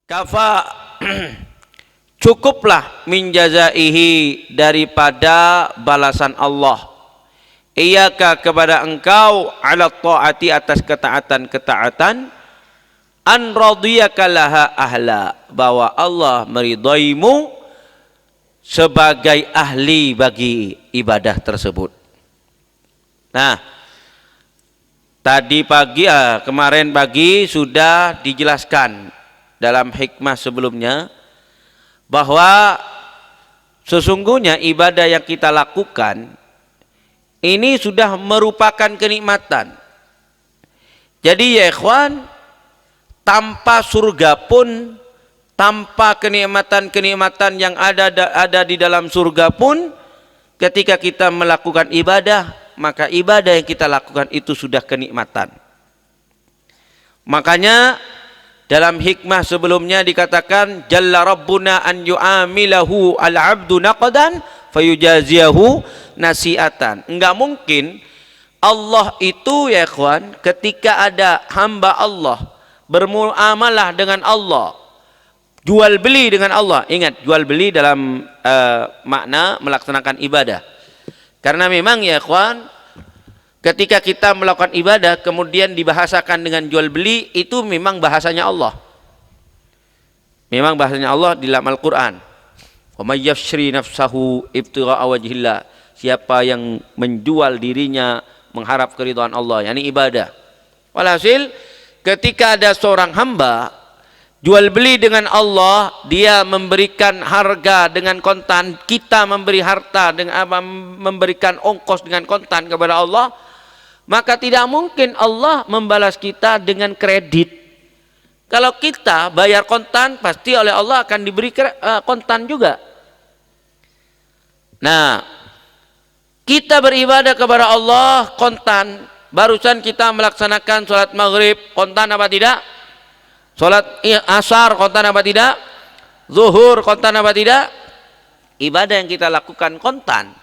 Kafa cukuplah min jazaihi daripada balasan Allah. Iyaka kepada engkau ala taati atas ketaatan an radiyaka laha ahla, bahwa Allah meridaimu sebagai ahli bagi ibadah tersebut. Nah, kemarin pagi sudah dijelaskan dalam hikmah sebelumnya bahwa sesungguhnya ibadah yang kita lakukan ini sudah merupakan kenikmatan. Jadi ya ikhwan, tanpa surga pun, tanpa kenikmatan-kenikmatan yang ada di dalam surga pun, ketika kita melakukan ibadah, maka ibadah yang kita lakukan itu sudah kenikmatan. Makanya dalam hikmah sebelumnya dikatakan jalla rabbuna an yu'amilahu al-'abdu naqdan fayujaziyahu nasi'atan. Enggak mungkin Allah itu ya ikhwan, ketika ada hamba Allah bermuamalah dengan Allah, jual beli dengan Allah. Ingat, jual beli dalam makna melaksanakan ibadah. Karena memang ya ikhwan, ketika kita melakukan ibadah kemudian dibahasakan dengan jual beli, itu memang bahasanya Allah. Memang bahasanya Allah di dalam Al-Qur'an. Wa may yashri nafsahu ibtigha'a wajhillah. Siapa yang menjual dirinya mengharap keridhaan Allah, yakni ibadah. Walhasil ketika ada seorang hamba jual beli dengan Allah, dia memberikan harga dengan kontan, kita memberi harta dengan memberikan ongkos dengan kontan kepada Allah, maka tidak mungkin Allah membalas kita dengan kredit. Kalau kita bayar kontan, pasti oleh Allah akan diberi kontan juga. Nah, kita beribadah kepada Allah kontan. Barusan kita melaksanakan sholat maghrib, kontan apa tidak? Sholat asar, kontan apa tidak? Zuhur, kontan apa tidak? Ibadah yang kita lakukan kontan.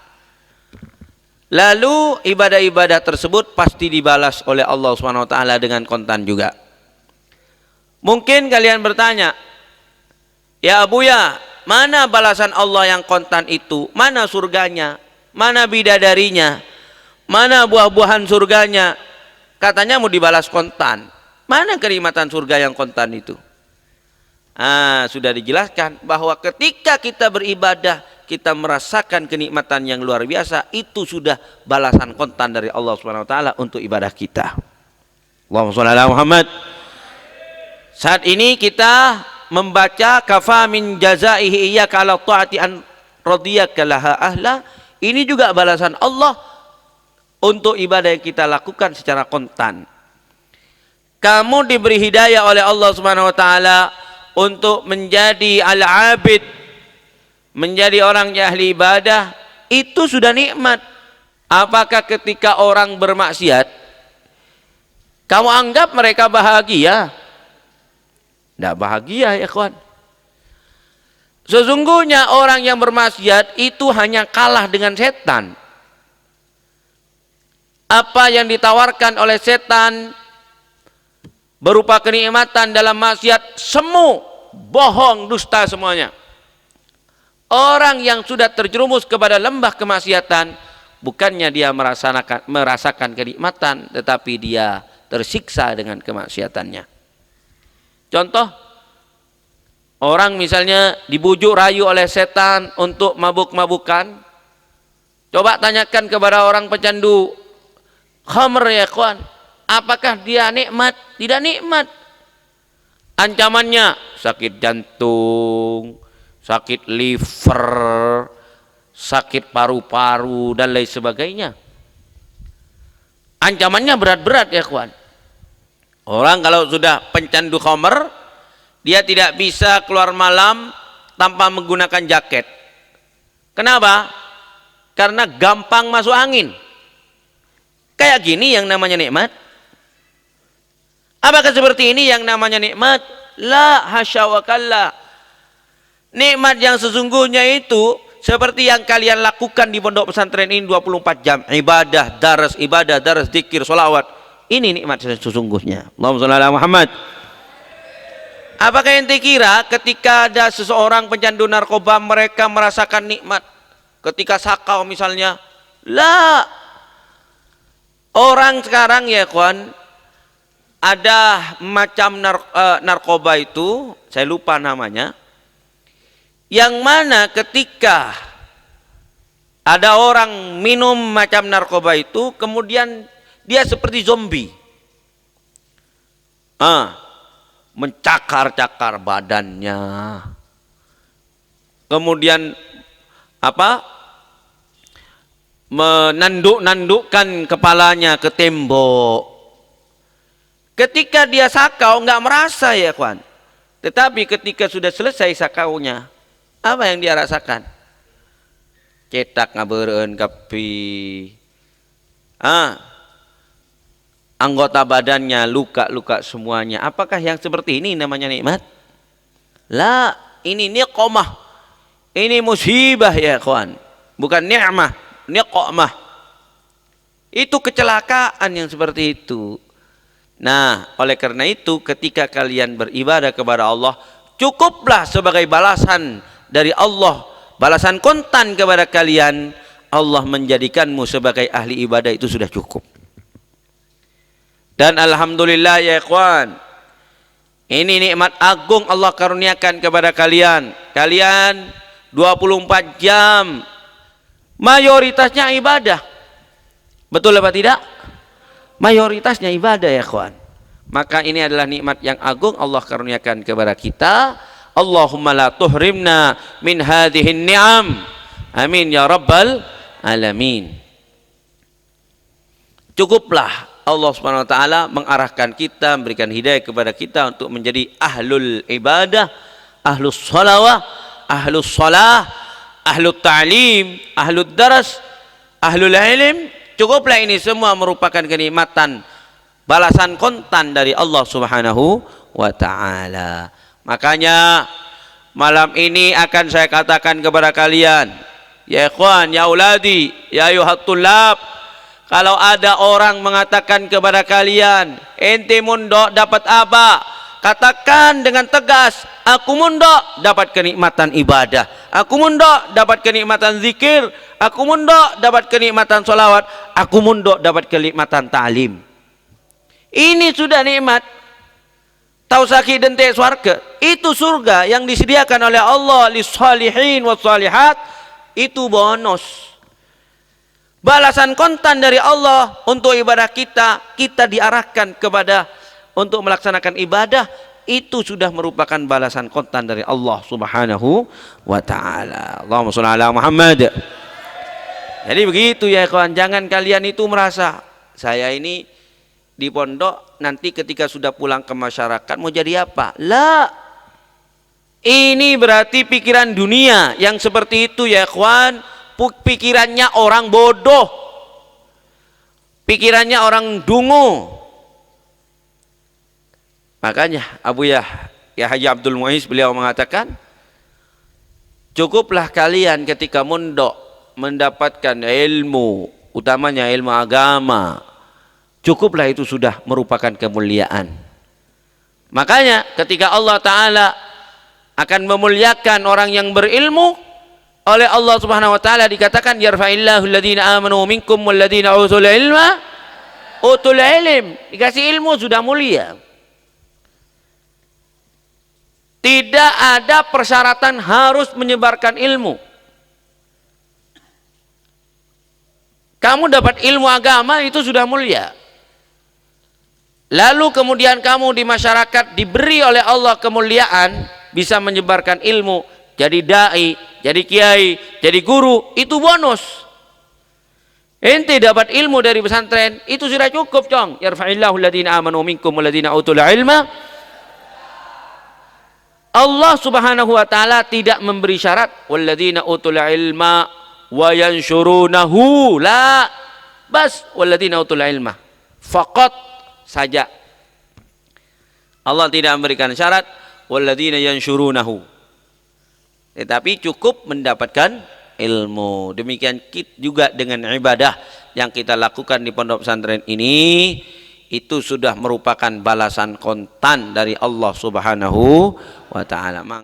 Lalu ibadah-ibadah tersebut pasti dibalas oleh Allah SWT dengan kontan juga. Mungkin kalian bertanya, ya Abuya, mana balasan Allah yang kontan itu? Mana surganya? Mana bidadarinya? Mana buah-buahan surganya? Katanya mau dibalas kontan. Mana kenikmatan surga yang kontan itu? Sudah dijelaskan bahwa ketika kita beribadah, kita merasakan kenikmatan yang luar biasa, itu sudah balasan kontan dari Allah SWT untuk ibadah kita. Allahumma shalli ala Muhammad. Saat ini kita membaca kafa min jazaihi iyyaka ala ta'ati an radiyaka laha ahla. Ini juga balasan Allah untuk ibadah yang kita lakukan secara kontan. Kamu diberi hidayah oleh Allah SWT untuk menjadi al-abid, menjadi orang yang ahli ibadah, itu sudah nikmat. Apakah ketika orang bermaksiat kamu anggap mereka bahagia? Tidak bahagia ya kawan. Sesungguhnya orang yang bermaksiat itu hanya kalah dengan setan. Apa yang ditawarkan oleh setan berupa kenikmatan dalam maksiat, semu, bohong, dusta semuanya. Orang yang sudah terjerumus kepada lembah kemaksiatan, bukannya dia merasakan kenikmatan, tetapi dia tersiksa dengan kemaksiatannya. Contoh, orang misalnya dibujuk rayu oleh setan untuk mabuk-mabukan. Coba tanyakan kepada orang pecandu khamr ya kawan, apakah dia nikmat? Tidak nikmat. Ancamannya sakit jantung, sakit liver, sakit paru-paru dan lain sebagainya. Ancamannya berat-berat ya kawan. Orang kalau sudah pencandu khamr, dia tidak bisa keluar malam tanpa menggunakan jaket. Kenapa? Karena gampang masuk angin. Kayak gini yang namanya nikmat. Apakah seperti ini yang namanya nikmat? La hasya wa kalla. Nikmat yang sesungguhnya itu seperti yang kalian lakukan di pondok pesantren ini 24 jam. Ibadah, daras, zikir, sholawat. Ini nikmat sesungguhnya. Allahumma shalli ala Muhammad. Apakah ente kira ketika ada seseorang pecandu narkoba mereka merasakan nikmat ketika sakau misalnya? La. Orang sekarang ya kawan, ada macam narkoba itu, saya lupa namanya, yang mana ketika ada orang minum macam narkoba itu kemudian dia seperti zombie, mencakar-cakar badannya, kemudian menanduk-nandukkan kepalanya ke tembok. Ketika dia sakau nggak merasa ya kawan, tetapi ketika sudah selesai sakaunya, apa yang dia rasakan? Cetak ngabeureun kapi, anggota badannya luka-luka semuanya. Apakah yang seperti ini namanya nikmat? La, ini niqmah. Ini musibah ya kawan, bukan ni'mah, niqmah. Itu kecelakaan yang seperti itu. Nah, oleh karena itu ketika kalian beribadah kepada Allah, cukuplah sebagai balasan dari Allah, balasan kontan kepada kalian, Allah menjadikanmu sebagai ahli ibadah, itu sudah cukup. Dan alhamdulillah ya ikhwan, ini nikmat agung Allah karuniakan kepada kalian. Kalian 24 jam mayoritasnya ibadah. Betul apa tidak? Mayoritasnya ibadah ya ikhwan. Maka ini adalah nikmat yang agung Allah karuniakan kepada kita. Allahumma la tuhrimna min hadhihin ni'am. Amin ya rabbal alamin. Cukuplah Allah Subhanahu wa taala mengarahkan kita, memberikan hidayah kepada kita untuk menjadi ahlul ibadah, ahlus shalawah, ahlus shalah, ahlul ta'lim, ahlul daras, ahlul ilm. Cukuplah ini semua merupakan kenikmatan, balasan kontan dari Allah Subhanahu wa taala. Makanya malam ini akan saya katakan kepada kalian, ya ikhwan, ya auladi, ya ayuhat tullab, kalau ada orang mengatakan kepada kalian, ente mundok dapat apa? Katakan dengan tegas, aku mundok dapat kenikmatan ibadah, aku mundok dapat kenikmatan zikir, aku mundok dapat kenikmatan sholawat, aku mundok dapat kenikmatan ta'lim. Ini sudah nikmat. Tausaki dente swarga, itu surga yang disediakan oleh Allah lis-shalihin was-shalihat, itu bonus. Balasan kontan dari Allah untuk ibadah kita, kita diarahkan kepada untuk melaksanakan ibadah, itu sudah merupakan balasan kontan dari Allah Subhanahu wa taala. Allahumma shalli ala Muhammad. Jadi begitu ya kawan, jangan kalian itu merasa saya ini di pondok nanti ketika sudah pulang ke masyarakat mau jadi apa? La. Ini berarti pikiran dunia yang seperti itu ya kawan. Pikirannya orang bodoh, pikirannya orang dungu. Makanya Abu Yahya Abdul Muiz beliau mengatakan, cukuplah kalian ketika mondok mendapatkan ilmu, utamanya ilmu agama, cukuplah itu sudah merupakan kemuliaan. Makanya ketika Allah Ta'ala akan memuliakan orang yang berilmu, oleh Allah Subhanahu wa taala dikatakan yarfa'illahu alladhina amanu minkum walladhina utul ilma utul ilm. Dikasih ilmu sudah mulia. Tidak ada persyaratan harus menyebarkan ilmu. Kamu dapat ilmu agama itu sudah mulia. Lalu kemudian kamu di masyarakat diberi oleh Allah kemuliaan bisa menyebarkan ilmu, jadi dai, jadi kiai, jadi guru, itu bonus. Ente dapat ilmu dari pesantren, itu sudah cukup, cong. Yarfa'illahu alladhina amanu minkum walladhina utul ilma. Allah Subhanahu wa taala tidak memberi syarat walladhina utul ilma wa yanshurunahu. La. Bas walladhina utul ilma. Faqat saja. Allah tidak memberikan syarat walladhina yanshurunahu. Tetapi cukup mendapatkan ilmu. Demikian juga dengan ibadah yang kita lakukan di pondok pesantren ini. itu sudah merupakan balasan kontan dari Allah Subhanahu wa taala.